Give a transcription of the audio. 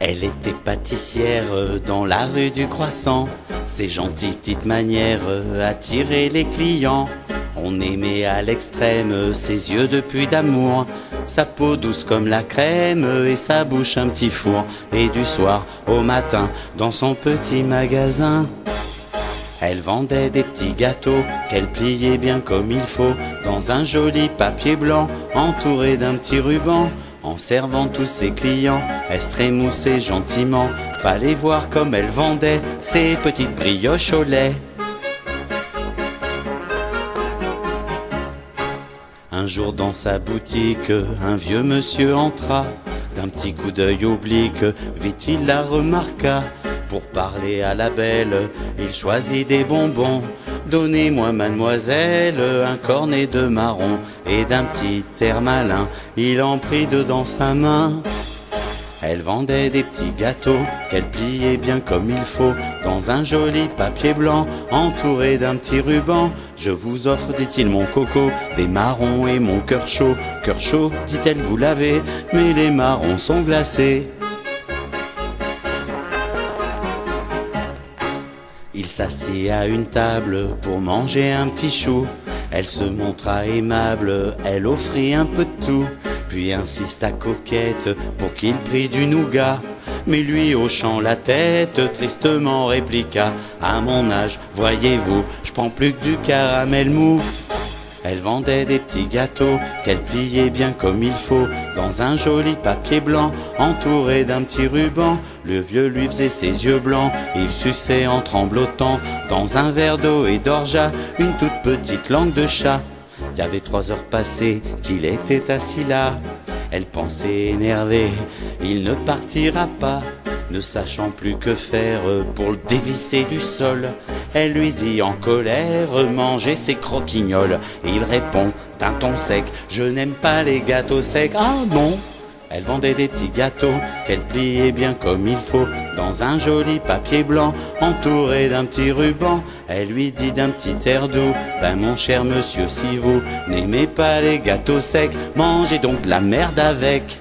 Elle était pâtissière dans la rue du Croissant. Ses gentilles petites manières attiraient les clients. On aimait à l'extrême ses yeux de puits d'amour, sa peau douce comme la crème et sa bouche un petit four. Et du soir au matin dans son petit magasin, elle vendait des petits gâteaux qu'elle pliait bien comme il faut dans un joli papier blanc entouré d'un petit ruban. En servant tous ses clients, elle se trémoussait gentiment. Fallait voir comme elle vendait ses petites brioches au lait. Un jour dans sa boutique, un vieux monsieur entra. D'un petit coup d'œil oblique, vite il la remarqua. Pour parler à la belle, il choisit des bonbons. Donnez-moi mademoiselle un cornet de marron. Et d'un petit air malin, il en prit deux dans sa main. Elle vendait des petits gâteaux qu'elle pliait bien comme il faut dans un joli papier blanc entouré d'un petit ruban. Je vous offre, dit-il, mon coco, des marrons et mon cœur chaud. Cœur chaud, dit-elle, vous l'avez, mais les marrons sont glacés. Il s'assit à une table pour manger un petit chou. Elle se montra aimable, elle offrit un peu de tout, puis insista coquette pour qu'il prît du nougat. Mais lui, hochant la tête, tristement répliqua: à mon âge, voyez-vous, je prends plus que du caramel mou. Elle vendait des petits gâteaux qu'elle pliait bien comme il faut dans un joli papier blanc entouré d'un petit ruban. Le vieux lui faisait ses yeux blancs, il suçait en tremblotant dans un verre d'eau et d'orgeat une toute petite langue de chat. Il y avait 3 heures passées qu'il était assis là. Elle pensait énervée, il ne partira pas. Ne sachant plus que faire pour le dévisser du sol, elle lui dit en colère: mangez ces croquignoles. Et il répond d'un ton sec: je n'aime pas les gâteaux secs. Ah non! Elle vendait des petits gâteaux qu'elle pliait bien comme il faut dans un joli papier blanc entouré d'un petit ruban. Elle lui dit d'un petit air doux: ben mon cher monsieur, si vous n'aimez pas les gâteaux secs, mangez donc de la merde avec.